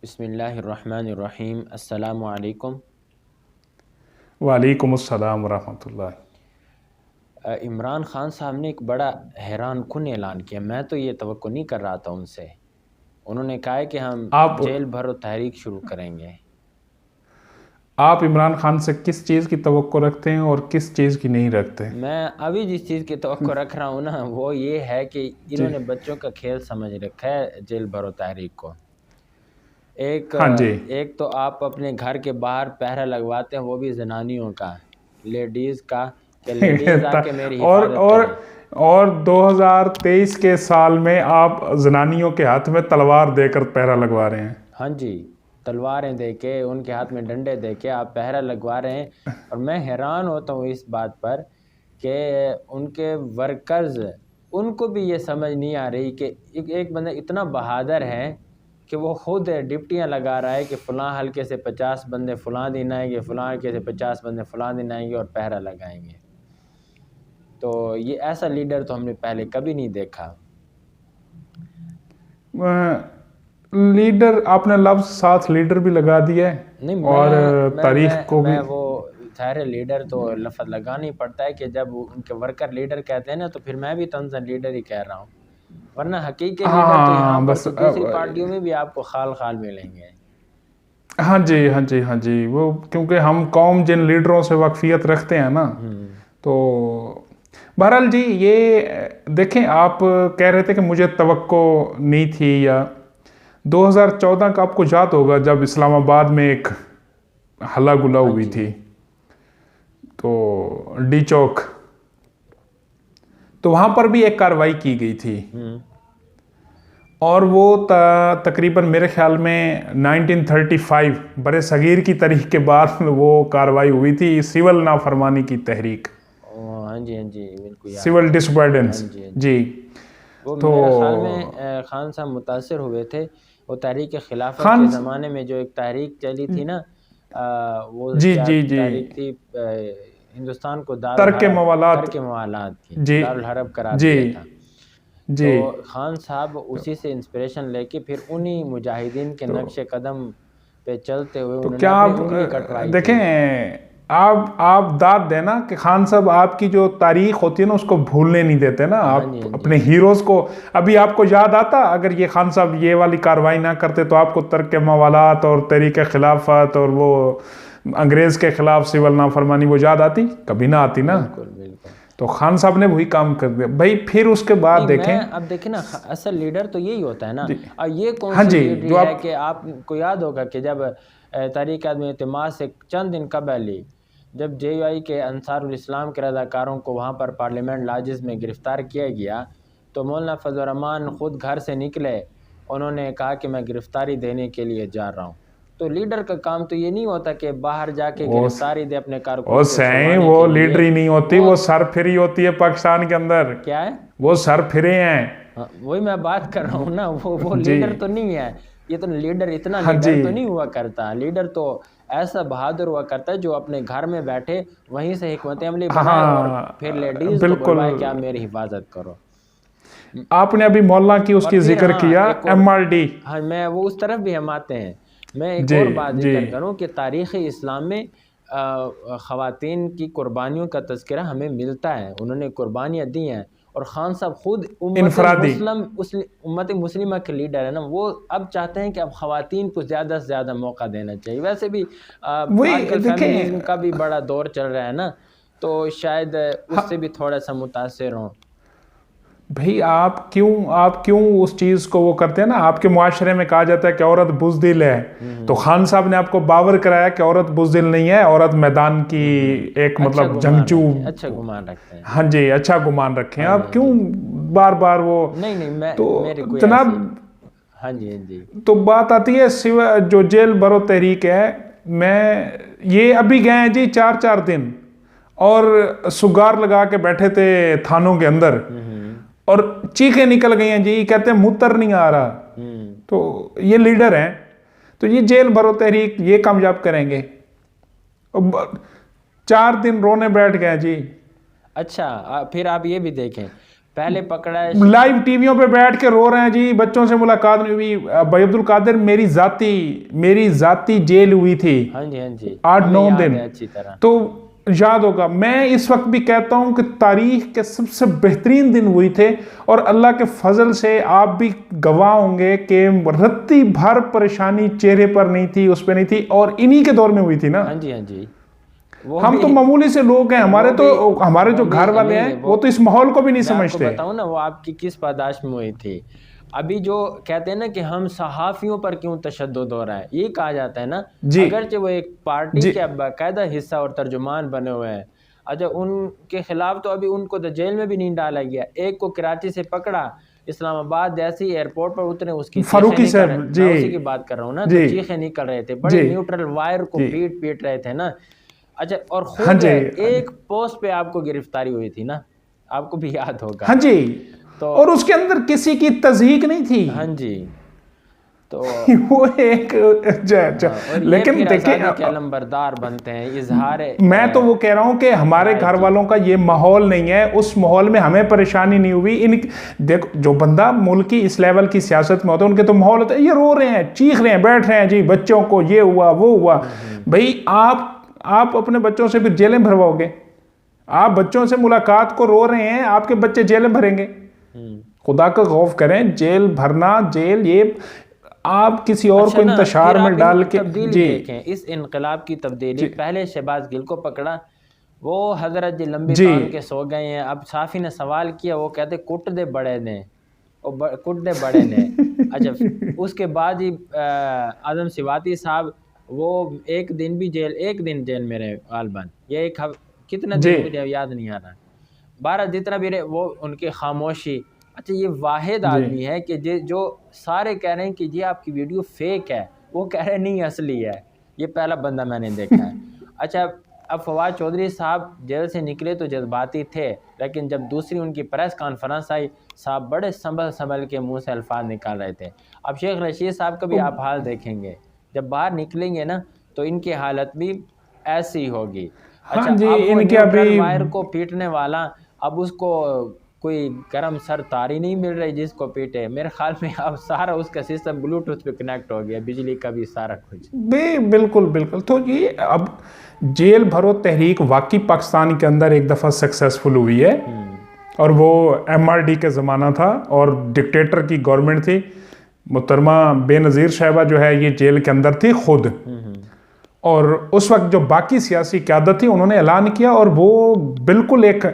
بسم اللہ الرحمن الرحیم۔ السلام علیکم۔ وعلیکم السلام ورحمۃ اللہ۔ عمران خان صاحب نے ایک بڑا حیران کن اعلان کیا، میں تو یہ توقع نہیں کر رہا تھا ان سے۔ انہوں نے کہا ہے کہ ہم جیل بھرو تحریک شروع کریں گے۔ آپ عمران خان سے کس چیز کی توقع رکھتے ہیں اور کس چیز کی نہیں رکھتے؟ میں ابھی جس چیز کی توقع رکھ رہا ہوں نا وہ یہ ہے کہ انہوں نے بچوں کا کھیل سمجھ رکھا ہے جیل بھرو تحریک کو۔ ایک تو آپ اپنے گھر کے باہر پہرا لگواتے ہیں، وہ بھی زنانیوں کا، لیڈیز کا، کہ لیڈیز آ کے میری حفاظت کریں۔ اور 2023 کے سال میں آپ زنانیوں کے ہاتھ میں تلوار دے کر پہرا لگوا رہے ہیں۔ ہاں جی، تلواریں دے کے، ان کے ہاتھ میں ڈنڈے دے کے آپ پہرا لگوا رہے ہیں۔ اور میں حیران ہوتا ہوں اس بات پر کہ ان کے ورکرز، ان کو بھی یہ سمجھ نہیں آ رہی کہ ایک بندہ اتنا بہادر ہے کہ وہ خود ڈپٹیاں لگا رہا ہے کہ فلاں حلقے سے 50 بندے فلاں دن آئیں گے، فلاں حلقے سے 50 بندے فلاں دن آئیں گے اور پہرا لگائیں گے۔ تو یہ ایسا لیڈر تو ہم نے پہلے کبھی نہیں دیکھا۔ لیڈر، آپ نے لفظ ساتھ لیڈر بھی لگا دیا ہے اور تاریخ کو بھی۔ میں وہ ظاہر لیڈر تو لفظ لگانا ہی پڑتا ہے کہ جب ان کے ورکر لیڈر کہتے ہیں نا، تو پھر میں بھی طنزاً لیڈر ہی کہہ رہا ہوں، ورنہ حقیقی لیڈر تو یہاں پر تو دوسری پارٹیوں میں بھی آپ کو خال خال ملیں گے۔ ہاں جی، وہ کیونکہ ہم قوم جن لیڈروں سے واقفیت رکھتے ہیں نا، تو بہرحال جی یہ دیکھیں، آپ کہہ رہے تھے کہ مجھے توقع نہیں تھی، یا 2014 کا آپ کو یاد ہوگا جب اسلام آباد میں ایک ہلا گلا ہوئی تھی، تو ڈی چوک، تو وہاں پر بھی ایک کارروائی کی گئی تھی، اور وہ تقریباً میرے خیال میں 1935 برِ صغیر کی تاریخ کے بعد وہ کارروائی ہوئی تھی، سول نافرمانی کی تحریک۔ ہاں جی بالکل، سول ڈسوبیڈنس جی۔ وہ میرے خیال میں خان صاحب متاثر ہوئے تھے، وہ تحریک خلافت کے زمانے میں جو ایک تحریک چلی تھی نا، وہ تحریک تھی ہندوستان کو ترک موالات کی، دارالحرب قرار دیا تھا۔ تو خان صاحب اسی سے انسپریشن لے کے پھر انہی مجاہدین کے نقش قدم پہ چلتے ہوئے انہوں نے اپنی انگلی کٹوائی۔ دیکھیں، آپ داد دینا کہ خان صاحب آپ کی جو تاریخ ہوتی ہے نا اس کو بھولنے نہیں دیتے نا، آپ اپنے ہیروز کو۔ ابھی آپ کو یاد آتا اگر یہ خان صاحب یہ والی کارروائی نہ کرتے تو آپ کو ترک موالات اور تحریک خلافت اور وہ انگریز کے خلاف سول نافرمانی وہ یاد آتی؟ کبھی نہ آتی نا۔ تو خان صاحب نے وہی کام کر دیا بھائی۔ پھر اس کے بعد دیکھیں، اب دیکھیں نا، اصل لیڈر تو یہی ہوتا ہے نا۔ اور یہ کون سی لیڈری ہے کہ آپ کو یاد ہوگا کہ جب تحریک عدم اعتماد سے چند دن قبل ہی جب جے یو آئی کے انصار الاسلام کے رضاکاروں کو وہاں پر پارلیمنٹ لاجز میں گرفتار کیا گیا، تو مولانا فضل الرحمان خود گھر سے نکلے، انہوں نے کہا کہ میں گرفتاری دینے کے لیے جا رہا ہوں۔ تو لیڈر کا کام تو یہ نہیں ہوتا کہ باہر جا کے گرفتاری دے اپنے کارکنوں کو۔ وہ لیڈری نہیں ہوتی، وہ سر پھری ہوتی ہے پاکستان کے اندر۔ کیا ہے؟ وہ سر پھرے ہیں۔ وہی میں بات کر رہا ہوں نا، وہ لیڈر تو نہیں ہے۔ یہ تو لیڈر اتنا لیڈر تو نہیں ہوا کرتا۔ لیڈر تو ایسا بہادر ہوا کرتا ہے جو اپنے گھر میں بیٹھے وہیں سے حکمت عملی بنائے اور پھر لیڈیز کو بلوائے کہ آپ میری حفاظت کرو۔ آپ نے ابھی مولانا کی اس کی ذکر کیا، ایم آر ڈی۔ ہاں، میں وہ اس طرف بھی ہم آتے ہیں۔ میں ایک اور بات ذکر کروں کہ تاریخ اسلام میں خواتین کی قربانیوں کا تذکرہ ہمیں ملتا ہے، انہوں نے قربانیاں دی ہیں۔ اور خان صاحب خود امت مسلمہ کے لیڈر ہے نا، وہ اب چاہتے ہیں کہ اب خواتین کو زیادہ سے زیادہ موقع دینا چاہیے۔ ویسے بھی آج کل فیمنزم کا بھی بڑا دور چل رہا ہے نا، تو شاید اس سے بھی تھوڑا سا متاثر ہوں۔ بھئی آپ کیوں اس چیز کو وہ کرتے ہیں نا؟ آپ کے معاشرے میں کہا جاتا ہے کہ عورت بزدل ہے، تو خان صاحب نے آپ کو باور کرایا کہ عورت بزدل نہیں ہے، عورت میدان کی ایک مطلب جنگجو۔ اچھا گمان رکھتے ہیں۔ ہاں جی، اچھا گمان رکھیں آپ، کیوں بار بار وہ؟ نہیں، تو جناب، ہاں جی، تو بات آتی ہے جو جیل بھرو تحریک ہے، یہ ابھی گئے ہیں جی 4 دن، اور سگار لگا کے بیٹھے تھے تھانوں کے اندر، اور چیخیں نکل گئی ہیں جی، کہتے ہیں موتر نہیں آ رہا۔ تو یہ لیڈر ہیں، تو یہ جیل بھرو تحریک یہ کامیاب کریں گے؟ 4 دن رونے بیٹھ گئے جی۔ اچھا، پھر آپ یہ بھی دیکھیں، پہلے پکڑا ہے لائیو ٹی ویوں پہ بیٹھ کے رو رہے ہیں جی بچوں سے ملاقات نہیں ہوئی. بھائی عبد القادر میری ذاتی جیل ہوئی تھی. ہاں جی 8-9 دن اچھی طرح تو یاد ہوگا. میں اس وقت بھی کہتا ہوں کہ تاریخ کے سب سے بہترین دن ہوئی تھے, اور اللہ کے فضل سے آپ بھی گواہ ہوں گے کہ رتی بھر پریشانی چہرے پر نہیں تھی, اس پہ نہیں تھی, اور انہی کے دور میں ہوئی تھی نا. ہاں جی ہم تو معمولی سے لوگ ہیں, ہمارے جو گھر والے ہیں وہ تو اس ماحول کو بھی نہیں سمجھتے. میں بتاؤں نا وہ آپ کی کس پاداش میں ہوئی تھی. ابھی جو کہتے ہیں نا کہ ہم صحافیوں پر کیوں تشدد ہو رہا ہے, یہ کہا جاتا ہے نا, اگرچہ وہ ایک پارٹی کے باقاعدہ حصہ اور ترجمان بنے ہوئے ہیں, اچھا ان کے خلاف تو ابھی ان کو تو جیل میں بھی نہیں ڈالا گیا. ایک کو کراچی سے پکڑا, اسلام آباد جیسے ہی ایئرپورٹ پر اترے اس کی فاروقی صاحب, میں اسی کی بات کر رہا ہوں نا, تو چیخیں نکل رہے تھے, بڑے نیوٹرل وائر کو پیٹ رہے تھے نا. اچھا, اور خود ایک پوسٹ پہ آپ کو گرفتاری ہوئی تھی نا, آپ کو بھی یاد ہوگا. ہاں جی, تو اور اس کے اندر کسی کی تصدیق نہیں تھی. ہاں جی, تو وہ ایک لیکن دیکھیں کہ علمبردار بنتے ہیں اظہار. میں تو وہ کہہ رہا ہوں کہ ہمارے گھر والوں کا یہ ماحول نہیں ہے, اس ماحول میں ہمیں پریشانی نہیں ہوئی. دیکھو جو بندہ ملکی اس لیول کی سیاست میں ہوتا ہے ان کے تو ماحول ہوتا ہے, یہ رو رہے ہیں, چیخ رہے ہیں, بیٹھ رہے ہیں جی بچوں کو یہ ہوا وہ ہوا. بھائی آپ اپنے بچوں سے پھر جیلیں بھرواؤ گے. آپ بچوں سے ملاقات کو رو رہے ہیں, آپ کے بچے جیلیں بھریں گے. خدا کا خوف کریں, جیل بھرنا, جیل یہ آپ کسی اور کو انتشار میں ڈال کے. جی دیکھیں اس انقلاب کی تبدیلی, پہلے شہباز گل کو پکڑا, وہ حضرت جی لمبی تان کے سو گئے ہیں. اب صافی نے سوال کیا, وہ کہتے کٹ دے بڑے نے, کٹ دے بڑے نے. اچھا, اس کے بعد ہی اعظم سواتی صاحب وہ ایک دن جیل میں رہے غالباً, یہ ایک کتنا دن مجھے یاد نہیں آ رہا, 12 جتنا بھی رہے, وہ ان کی خاموشی. اچھا, یہ واحد آدمی ہے کہ جو سارے کہہ رہے ہیں کہ جی آپ کی ویڈیو فیک ہے, وہ کہہ رہے ہیں نہیں اصلی ہے. یہ پہلا بندہ میں نے دیکھا ہے. اچھا, اب فواد چودھری صاحب جیل سے نکلے تو جذباتی تھے, لیکن جب دوسری ان کی پریس کانفرنس آئی, صاحب بڑے سنبھل کے منہ سے الفاظ نکال رہے تھے. اب شیخ رشید صاحب کا بھی آپ حال دیکھیں گے, جب باہر نکلیں گے نا تو ان کی حالت بھی ایسی ہوگی. اچھا, اب وہ نیوٹرل وائر کو پیٹنے والا, اب اس کو کوئی گرم سر تاری نہیں مل رہی جس کو پیٹے. میرے خیال میں اب سارا اس کا سسٹم بلوٹوتھ پہ کنیکٹ ہو گیا, بجلی کا بھی سارا کچھ. بالکل. تو یہ اب جیل بھرو تحریک واقعی پاکستان کے اندر ایک دفعہ سکسیسفل ہوئی ہے, اور وہ MRD کے زمانہ تھا اور ڈکٹیٹر کی گورنمنٹ تھی. محترمہ بے نظیر صاحبہ جو ہے یہ جیل کے اندر تھی خود, اور اس وقت جو باقی سیاسی قیادت تھی انہوں نے اعلان کیا, اور وہ بالکل ایک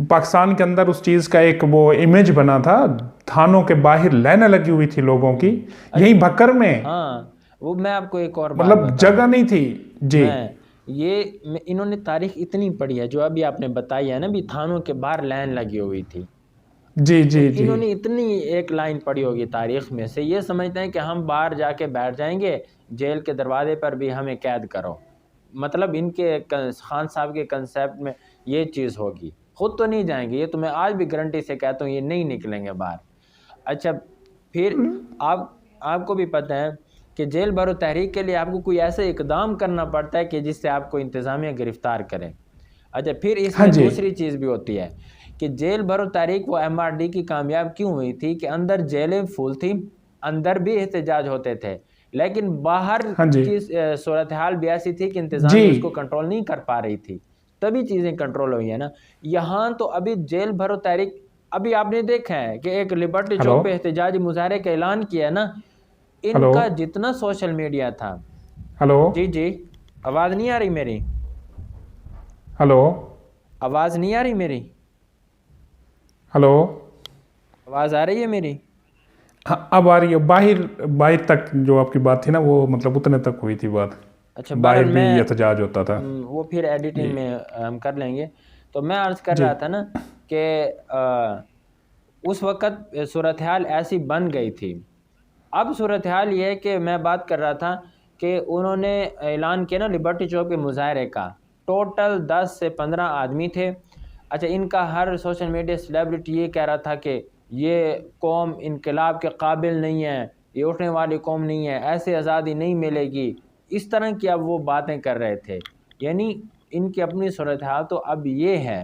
پاکستان کے اندر اس چیز کا ایک وہ امیج بنا تھا. تھانوں کے باہر لائنیں لگی ہوئی تھی لوگوں کی, یہی بھکر میں. ہاں, وہ میں آپ کو ایک اور بات مطلب جگہ نہیں تھی. جی, یہ انہوں نے تاریخ اتنی پڑھی ہے جو ابھی آپ نے بتائی ہے نا, بھی تھانوں کے باہر لائن لگی ہوئی تھی. جی انہوں نے اتنی ایک لائن پڑھی ہوگی تاریخ میں سے, یہ سمجھتے ہیں کہ ہم باہر جا کے بیٹھ جائیں گے, جیل کے دروازے پر بھی ہمیں قید کرو. مطلب ان کے خان صاحب کے کنسیپٹ میں یہ چیز ہوگی. خود تو نہیں جائیں گے, یہ تو میں آج بھی گارنٹی سے کہتا ہوں, یہ نہیں نکلیں گے باہر. اچھا, پھر آپ کو بھی پتہ ہے کہ جیل بھرو تحریک کے لیے آپ کو کوئی ایسا اقدام کرنا پڑتا ہے کہ جس سے آپ کو انتظامیہ گرفتار کرے. اچھا, پھر اس میں دوسری چیز بھی ہوتی ہے کہ جیل بھرو تحریک وہ MRD کی کامیاب کیوں ہوئی تھی کہ اندر جیلیں فل تھی, اندر بھی احتجاج ہوتے تھے, لیکن باہر کی صورتحال بھی ایسی تھی کہ انتظامیہ اس کو کنٹرول نہیں کر پا رہی تھی, تبھی چیزیں کنٹرول ہوئی ہیں نا. یہاں تو ابھی جیل بھرو تحریک, ابھی آپ نے دیکھا ہے کہ ایک لبرٹی چوک پہ احتجاجی مظاہرے کا اعلان کیا نا, ان کا جتنا سوشل میڈیا تھا. جی, آواز نہیں آ رہی میری؟ آواز نہیں آ رہی میری؟ آواز آ رہی ہے میری؟ اب آ رہی ہے. باہر تک جو آپ کی بات تھی نا, وہ مطلب اتنے تک ہوئی تھی بات. اچھا, باہر بھی احتجاج ہوتا تھا, وہ پھر ایڈیٹنگ میں ہم کر لیں گے. تو میں عرض کر رہا تھا نا کہ اس وقت صورتحال ایسی بن گئی تھی. اب صورتحال یہ ہے کہ میں بات کر رہا تھا کہ انہوں نے اعلان کیا نا لبرٹی چوک کے مظاہرے کا, ٹوٹل 10 سے 15 آدمی تھے. اچھا, ان کا ہر سوشل میڈیا سیلیبریٹی یہ کہہ رہا تھا کہ یہ قوم انقلاب کے قابل نہیں ہے, یہ اٹھنے والی قوم نہیں ہے, ایسے آزادی نہیں ملے گی, اس طرح کی اب وہ باتیں کر رہے تھے. یعنی ان کی اپنی صورتحال تو اب یہ ہے.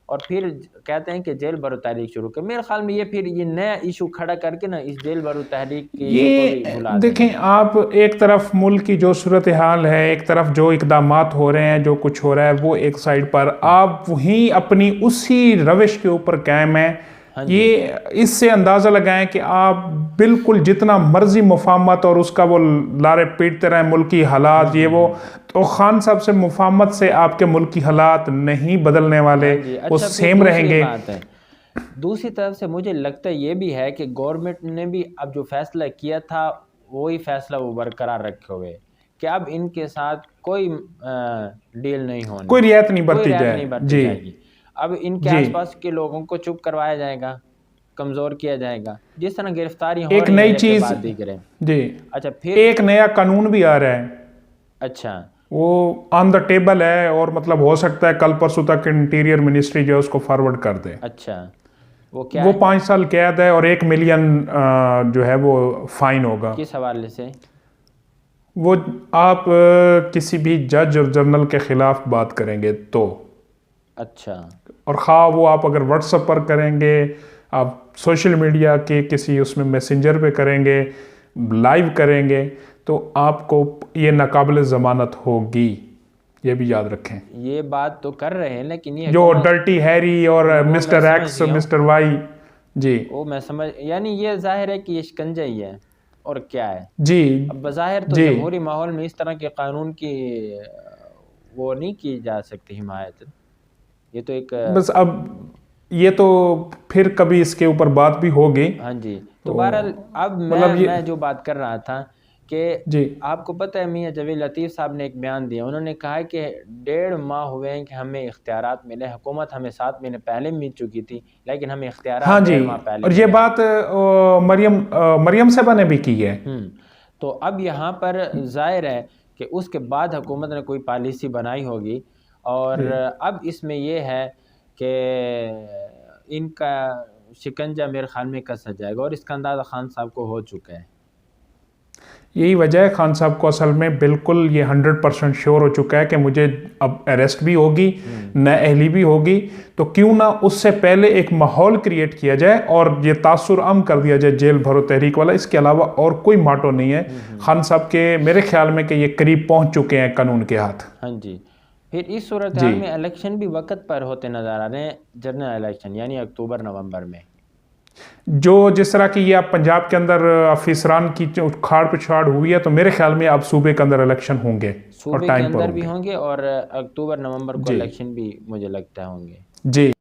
اور پھر کہتے ہیں کہ جیل بھرو تحریک شروع کر. میرے خیال میں یہ پھر یہ نیا ایشو کھڑا کر کے نا اس جیل بھرو تحریک کی یہ دیکھیں آپ، ایک طرف ملک کی جو صورتحال ہے، ایک طرف جو اقدامات ہو رہے ہیں، جو کچھ ہو رہا ہے وہ ایک سائڈ پر، آپ وہیں اپنی اسی روش کے اوپر قائم ہیں. یہ اس سے اندازہ لگائیں کہ آپ بالکل جتنا مرضی مفاہمت اور اس کا وہ لارے پیٹتے رہیں ملکی حالات یہ وہ، تو خان صاحب سے مفاہمت سے آپ کے ملکی حالات نہیں بدلنے والے، وہ سیم رہیں گے. دوسری طرف سے مجھے لگتا ہے یہ بھی ہے کہ گورنمنٹ نے بھی اب جو فیصلہ کیا تھا وہی فیصلہ وہ برقرار رکھے ہوئے کہ اب ان کے ساتھ کوئی ڈیل نہیں ہونی، کوئی رعایت نہیں برتی جائے گی. اب ان کے آس پاس کے لوگوں کو چپ کروایا جائے گا، کمزور کیا جائے گا، جس طرح گرفتاری ہو ایک رہی نئی ہے چیز جی. اچھا پھر ایک نیا قانون بھی آ رہا ہے. اچھا وہ آن دا ٹیبل ہے، اور مطلب ہو سکتا ہے کل پرسوں تک انٹیریئر منسٹری جو ہے اس کو فارورڈ کر دے. اچھا وہ کیا وہ 5 سال قید ہے اور 1 ملین جو ہے وہ فائن ہوگا. کس حوالے سے؟ وہ آپ کسی بھی جج اور جنرل کے خلاف بات کریں گے تو. اچھا. اور خواہ وہ آپ اگر واٹس ایپ پر کریں گے، آپ سوشل میڈیا کے کسی اس میں میسنجر پہ کریں گے، لائیو کریں گے، تو آپ کو یہ ناقابل ضمانت ہوگی. یہ بھی یاد رکھیں. یہ بات تو کر رہے ہیں لیکن یہ جو ڈرٹی ہیری اور mister x mister Y G وہ میں سمجھ، یعنی یہ ظاہر ہے کہ یہ شکنجہ ہی ہے اور کیا ہے جی. اب بظاہر تو جمہوری ماحول میں اس طرح کے قانون کی وہ نہیں کی جا سکتی حمایت. یہ تو ایک بس اب یہ تو پھر کبھی اس کے اوپر بات بھی ہوگی. ہاں جی. تو بہرحال اب میں جو بات کر رہا تھا کہ آپ کو پتہ ہے میاں جویل لطیف صاحب نے ایک بیان دیا. انہوں نے کہا کہ 1.5 ماہ ہوئے ہیں کہ ہمیں اختیارات ملے. حکومت ہمیں 7 مہینے پہلے مل چکی تھی لیکن ہمیں اختیارات 1.5 ماہ پہلے. اور یہ بات مریم صاحبہ نے بھی کی ہے. تو اب یہاں پر ظاہر ہے کہ اس کے بعد حکومت نے کوئی پالیسی بنائی ہوگی، اور اب اس میں یہ ہے کہ ان کا شکنجہ میرے خیال میں کسا جائے گا، اور اس کا اندازہ خان صاحب کو ہو چکا ہے. یہی وجہ ہے خان صاحب کو اصل میں بالکل یہ 100% شیور ہو چکا ہے کہ مجھے اب اریسٹ بھی ہوگی، نااہلی بھی ہوگی، تو کیوں نہ اس سے پہلے ایک ماحول کریٹ کیا جائے اور یہ تاثر عام کر دیا جائے جیل بھرو تحریک والا. اس کے علاوہ اور کوئی ماٹو نہیں ہے خان صاحب کے میرے خیال میں کہ یہ قریب پہنچ چکے ہیں قانون کے ہاتھ. ہاں جی. پھر اس صورتحال میں الیکشن بھی وقت پر ہوتے نظر آ رہے ہیں، جنرل الیکشن یعنی اکتوبر نومبر میں. جو جس طرح کی یہ اب پنجاب کے اندر افیسران کی کھاڑ پچھاڑ ہوئی ہے، تو میرے خیال میں اب صوبے کے اندر الیکشن ہوں گے، صوبے کے اندر بھی ہوں گے، اور اکتوبر نومبر کو الیکشن بھی مجھے لگتا ہے ہوں گے. جی.